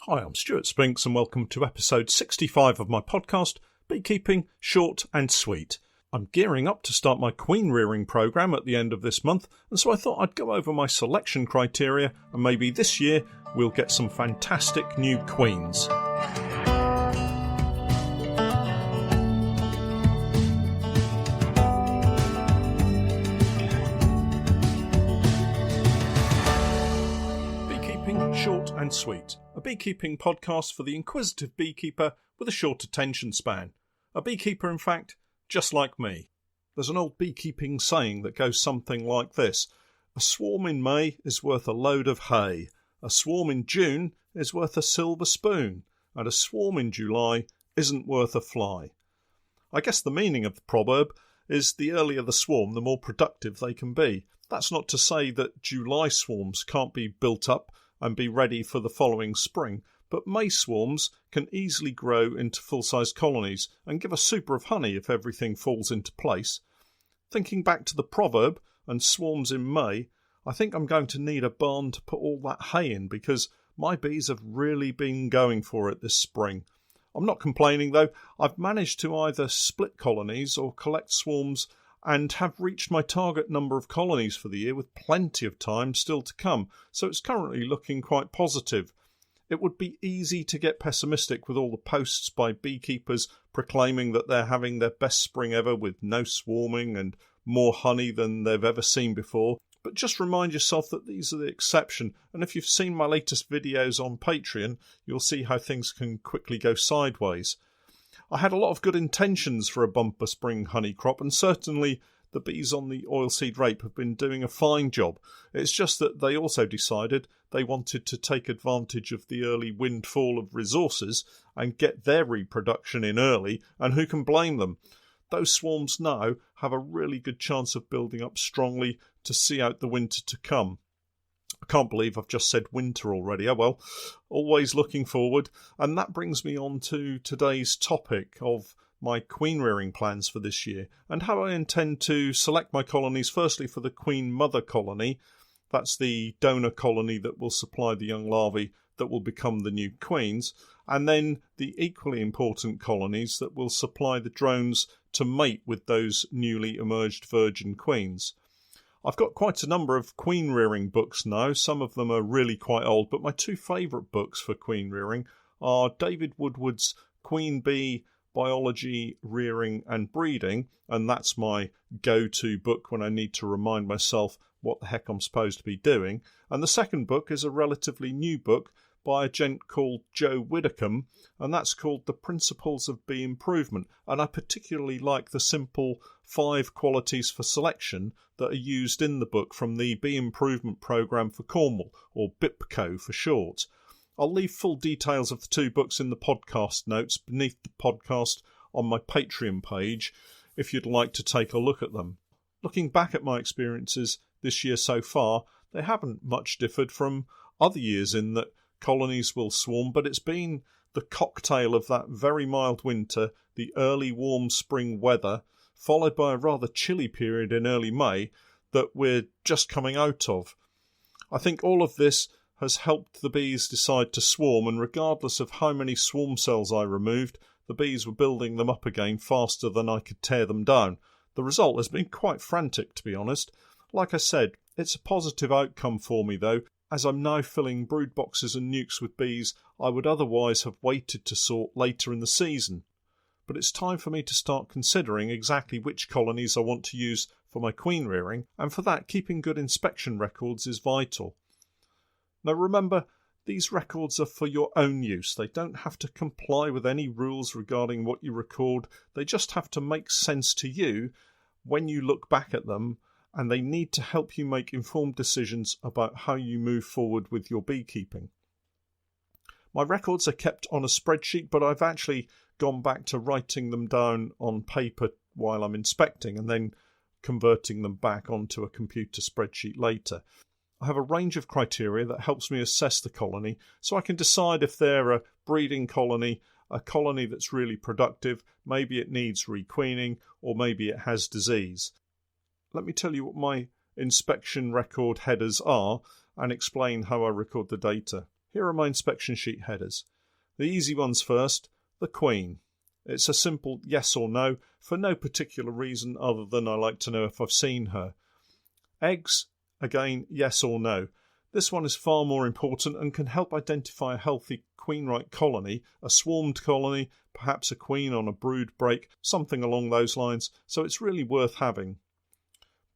Hi, I'm Stewart Spinks and welcome to episode 65 of my podcast, Beekeeping Short and Sweet. I'm gearing up to start my queen rearing programme at the end of this month, and so I thought I'd go over my selection criteria and maybe this year we'll get some fantastic new queens. Short and Sweet, a beekeeping podcast for the inquisitive beekeeper with a short attention span. A beekeeper, in fact, just like me. There's an old beekeeping saying that goes something like this: a swarm in May is worth a load of hay, a swarm in June is worth a silver spoon, and a swarm in July isn't worth a fly. I guess the meaning of the proverb is the earlier the swarm, the more productive they can be. That's not to say that July swarms can't be built up and be ready for the following spring, but May swarms can easily grow into full-size colonies and give a super of honey if everything falls into place. Thinking back to the proverb and swarms in May, I think I'm going to need a barn to put all that hay in because my bees have really been going for it this spring. I'm not complaining though. I've managed to either split colonies or collect swarms and have reached my target number of colonies for the year with plenty of time still to come, so it's currently looking quite positive. It would be easy to get pessimistic with all the posts by beekeepers proclaiming that they're having their best spring ever with no swarming and more honey than they've ever seen before, but just remind yourself that these are the exception, and if you've seen my latest videos on Patreon, you'll see how things can quickly go sideways. I had a lot of good intentions for a bumper spring honey crop, and certainly the bees on the oilseed rape have been doing a fine job. It's just that they also decided they wanted to take advantage of the early windfall of resources and get their reproduction in early, and who can blame them? Those swarms now have a really good chance of building up strongly to see out the winter to come. I can't believe I've just said winter already. Oh well, always looking forward. And that brings me on to today's topic of my queen rearing plans for this year and how I intend to select my colonies, firstly for the queen mother colony. That's the donor colony that will supply the young larvae that will become the new queens, and then the equally important colonies that will supply the drones to mate with those newly emerged virgin queens. I've got quite a number of queen rearing books now. Some of them are really quite old, but my two favourite books for queen rearing are David Woodward's Queen Bee Biology, Rearing and Breeding, and that's my go-to book when I need to remind myself what the heck I'm supposed to be doing. And the second book is a relatively new book by a gent called Joe Widdicombe, and that's called The Principles of Bee Improvement. And I particularly like the simple 5 qualities for selection that are used in the book from the Bee Improvement Programme for Cornwall, or BIPCO for short. I'll leave full details of the two books in the podcast notes beneath the podcast on my Patreon page if you'd like to take a look at them. Looking back at my experiences this year so far, they haven't much differed from other years in that colonies will swarm, but it's been the cocktail of that very mild winter, the early warm spring weather, followed by a rather chilly period in early May that we're just coming out of. I think all of this has helped the bees decide to swarm, and regardless of how many swarm cells I removed, the bees were building them up again faster than I could tear them down. The result has been quite frantic, to be honest. Like I said, it's a positive outcome for me though, as I'm now filling brood boxes and nukes with bees I would otherwise have waited to sort later in the season. But it's time for me to start considering exactly which colonies I want to use for my queen rearing, and for that keeping good inspection records is vital. Now remember, these records are for your own use. They don't have to comply with any rules regarding what you record. They just have to make sense to you when you look back at them, and they need to help you make informed decisions about how you move forward with your beekeeping. My records are kept on a spreadsheet, but I've actually gone back to writing them down on paper while I'm inspecting and then converting them back onto a computer spreadsheet later. I have a range of criteria that helps me assess the colony, so I can decide if they're a breeding colony, a colony that's really productive, maybe it needs requeening, or maybe it has disease. Let me tell you what my inspection record headers are and explain how I record the data. Here are my inspection sheet headers. The easy ones first, the queen. It's a simple yes or no for no particular reason other than I like to know if I've seen her. Eggs, again, yes or no. This one is far more important and can help identify a healthy queen-right colony, a swarmed colony, perhaps a queen on a brood break, something along those lines, so it's really worth having.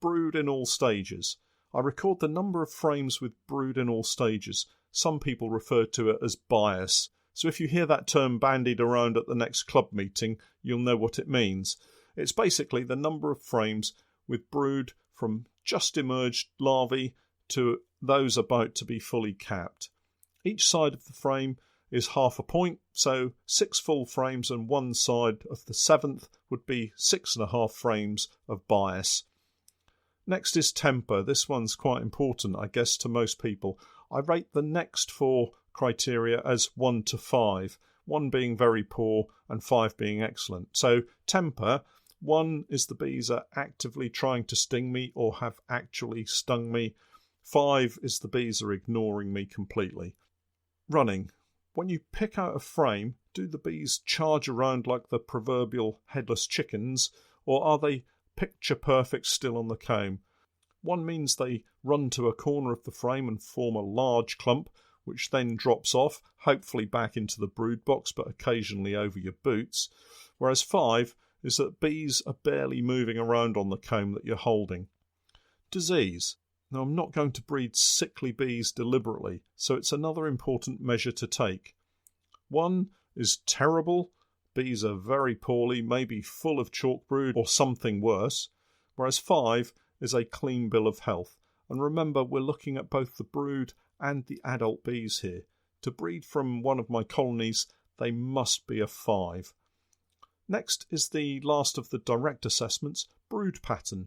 Brood in all stages. I record the number of frames with brood in all stages. Some people refer to it as bias. So if you hear that term bandied around at the next club meeting, you'll know what it means. It's basically the number of frames with brood from just emerged larvae to those about to be fully capped. Each side of the frame is half a point, so 6 full frames and one side of the 7th would be 6.5 frames of bias. Next is temper. This one's quite important, I guess, to most people. I rate the next 4 criteria as 1 to 5, 1 being very poor and 5 being excellent. So temper, 1 is the bees are actively trying to sting me or have actually stung me. 5 is the bees are ignoring me completely. Running. When you pick out a frame, do the bees charge around like the proverbial headless chickens, or are they picture perfect still on the comb? 1 means they run to a corner of the frame and form a large clump, which then drops off, hopefully back into the brood box, but occasionally over your boots. Whereas 5 is that bees are barely moving around on the comb that you're holding. Disease. Now, I'm not going to breed sickly bees deliberately, so it's another important measure to take. 1 is terrible. Bees are very poorly, maybe full of chalk brood or something worse. Whereas 5 is a clean bill of health. And remember, we're looking at both the brood and the adult bees here. To breed from one of my colonies, they must be a 5. Next is the last of the direct assessments, brood pattern.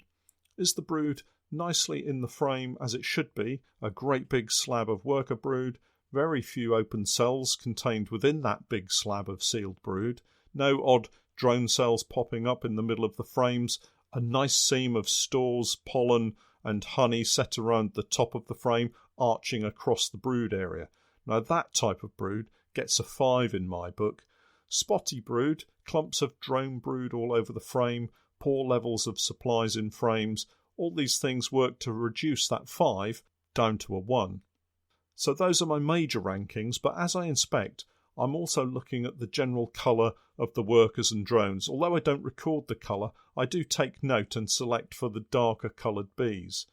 Is the brood nicely in the frame as it should be, a great big slab of worker brood, very few open cells contained within that big slab of sealed brood, no odd drone cells popping up in the middle of the frames, a nice seam of stores, pollen and honey set around the top of the frame, arching across the brood area. Now that type of brood gets a 5 in my book. Spotty brood, clumps of drone brood all over the frame, poor levels of supplies in frames, all these things work to reduce that 5 down to a 1. So those are my major rankings, but as I inspect, I'm also looking at the general colour of the workers and drones. Although I don't record the colour, I do take note and select for the darker coloured bees.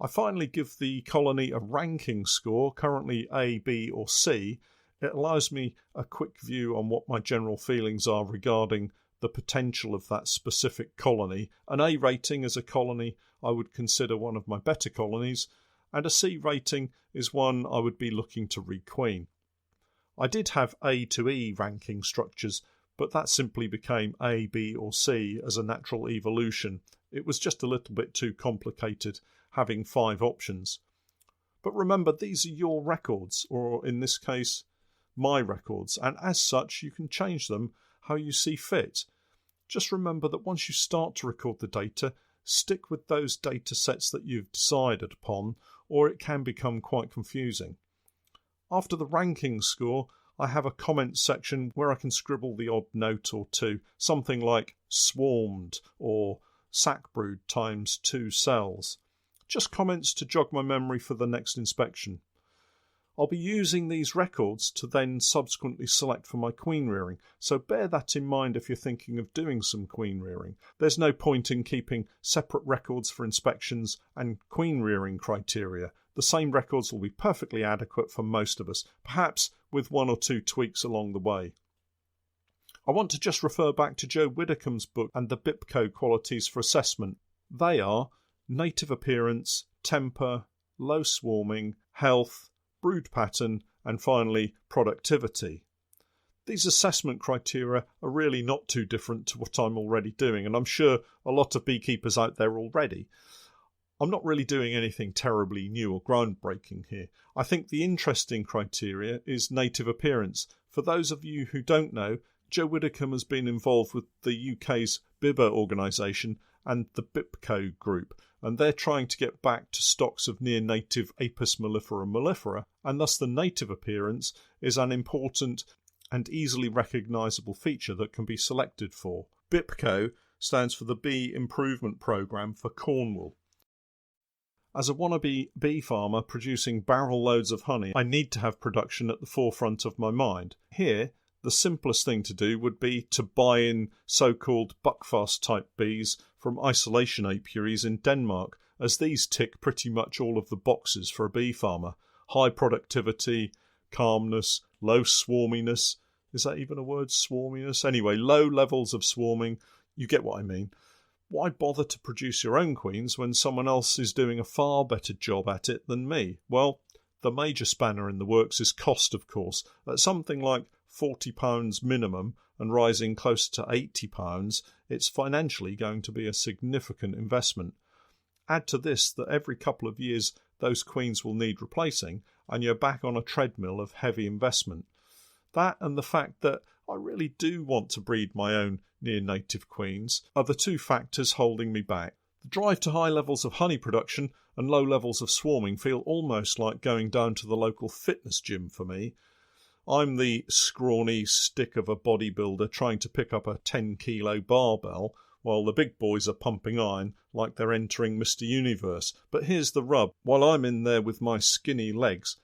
I finally give the colony a ranking score, currently A, B or C. It allows me a quick view on what my general feelings are regarding the potential of that specific colony. An A rating is a colony I would consider one of my better colonies, and a C rating is one I would be looking to requeen. I did have A to E ranking structures, but that simply became A, B or C as a natural evolution. It was just a little bit too complicated having 5 options. But remember, these are your records, or in this case, my records, and as such you can change them how you see fit. Just remember that once you start to record the data, stick with those data sets that you've decided upon, or it can become quite confusing. After the ranking score, I have a comment section where I can scribble the odd note or two, something like swarmed or sac brood times 2 cells. Just comments to jog my memory for the next inspection. I'll be using these records to then subsequently select for my queen rearing, so bear that in mind if you're thinking of doing some queen rearing. There's no point in keeping separate records for inspections and queen rearing criteria. The same records will be perfectly adequate for most of us, perhaps with 1 or 2 tweaks along the way. I want to just refer back to Joe Widdicombe's book and the BIPCO qualities for assessment. They are native appearance, temper, low swarming, health, brood pattern, and finally productivity. These assessment criteria are really not too different to what I'm already doing, and I'm sure a lot of beekeepers out there already. I'm not really doing anything terribly new or groundbreaking here. I think the interesting criteria is native appearance. For those of you who don't know, Joe Widdicombe has been involved with the UK's BIBA organisation and the BIPCO group, and they're trying to get back to stocks of near-native Apis mellifera mellifera, and thus the native appearance is an important and easily recognisable feature that can be selected for. BIPCO stands for the Bee Improvement Programme for Cornwall. As a wannabe bee farmer producing barrel loads of honey, I need to have production at the forefront of my mind. Here, the simplest thing to do would be to buy in so-called buckfast type bees from isolation apiaries in Denmark, as these tick pretty much all of the boxes for a bee farmer. High productivity, calmness, low swarminess. Is that even a word, swarminess? Anyway, low levels of swarming. You get what I mean. Why bother to produce your own queens when someone else is doing a far better job at it than me? Well, the major spanner in the works is cost, of course. At something like £40 minimum and rising closer to £80, it's financially going to be a significant investment. Add to this that every couple of years those queens will need replacing, and you're back on a treadmill of heavy investment. That and the fact that I really do want to breed my own near-native queens are the two factors holding me back. The drive to high levels of honey production and low levels of swarming feel almost like going down to the local fitness gym for me. I'm the scrawny stick of a bodybuilder trying to pick up a 10-kilo barbell, while the big boys are pumping iron like they're entering Mr. Universe. But here's the rub. While I'm in there with my skinny legs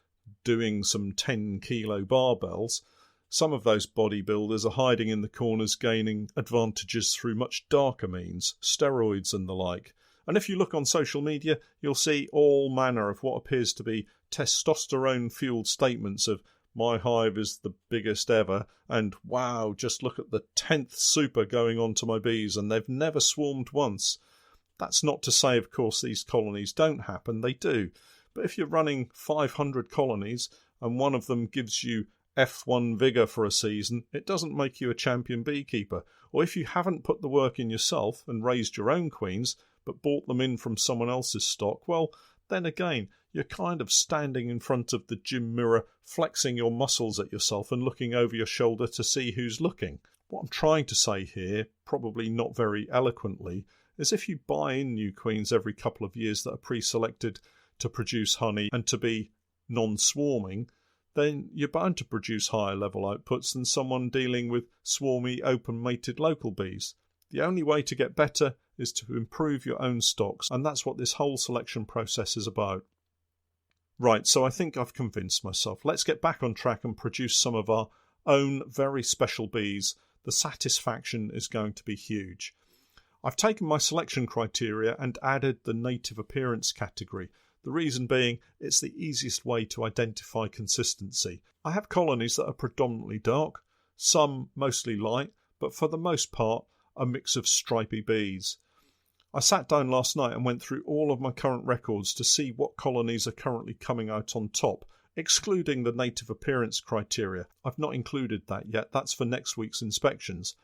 doing some 10-kilo barbells, some of those bodybuilders are hiding in the corners gaining advantages through much darker means, steroids and the like. And if you look on social media, you'll see all manner of what appears to be testosterone-fueled statements of "my hive is the biggest ever," and "wow, just look at the 10th super going on to my bees and they've never swarmed once." That's not to say, of course, these colonies don't happen, they do. But if you're running 500 colonies and one of them gives you F1 vigour for a season, it doesn't make you a champion beekeeper. Or if you haven't put the work in yourself and raised your own queens, but bought them in from someone else's stock, well, then again, you're kind of standing in front of the gym mirror, flexing your muscles at yourself and looking over your shoulder to see who's looking. What I'm trying to say here, probably not very eloquently, is if you buy in new queens every couple of years that are pre-selected to produce honey and to be non-swarming, then you're bound to produce higher level outputs than someone dealing with swarmy, open-mated local bees. The only way to get better is to improve your own stocks, and that's what this whole selection process is about. Right, so I think I've convinced myself. Let's get back on track and produce some of our own very special bees. The satisfaction is going to be huge. I've taken my selection criteria and added the native appearance category. The reason being, it's the easiest way to identify consistency. I have colonies that are predominantly dark, some mostly light, but for the most part, a mix of stripy bees. I sat down last night and went through all of my current records to see what colonies are currently coming out on top, excluding the native appearance criteria. I've not included that yet, that's for next week's inspections.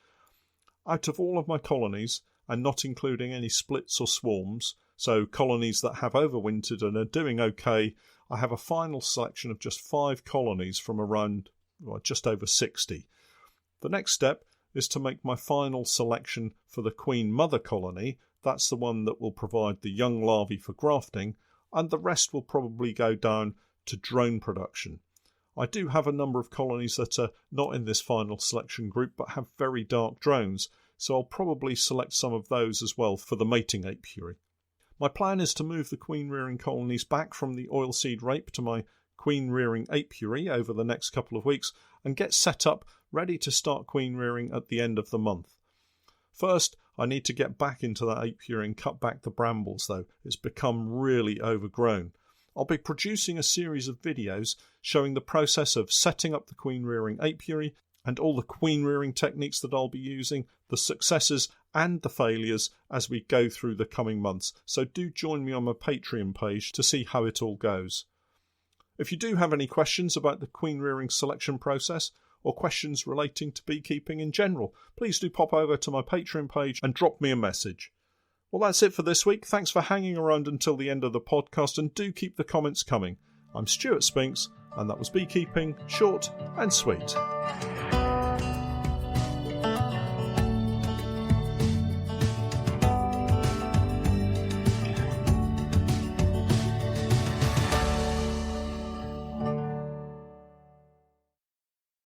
Out of all of my colonies, and not including any splits or swarms, so colonies that have overwintered and are doing okay, I have a final selection of just 5 colonies from around just over 60. The next step is to make my final selection for the queen mother colony. That's the one that will provide the young larvae for grafting, and the rest will probably go down to drone production. I do have a number of colonies that are not in this final selection group but have very dark drones, so I'll probably select some of those as well for the mating apiary. My plan is to move the queen rearing colonies back from the oilseed rape to my queen rearing apiary over the next couple of weeks and get set up ready to start queen rearing at the end of the month. First, I need to get back into that apiary and cut back the brambles though. It's become really overgrown. I'll be producing a series of videos showing the process of setting up the queen rearing apiary and all the queen rearing techniques that I'll be using, the successes and the failures as we go through the coming months. So do join me on my Patreon page to see how it all goes. If you do have any questions about the queen rearing selection process or questions relating to beekeeping in general, please do pop over to my Patreon page and drop me a message. Well, that's it for this week. Thanks for hanging around until the end of the podcast, and do keep the comments coming. I'm Stewart Spinks, and that was Beekeeping Short and Sweet.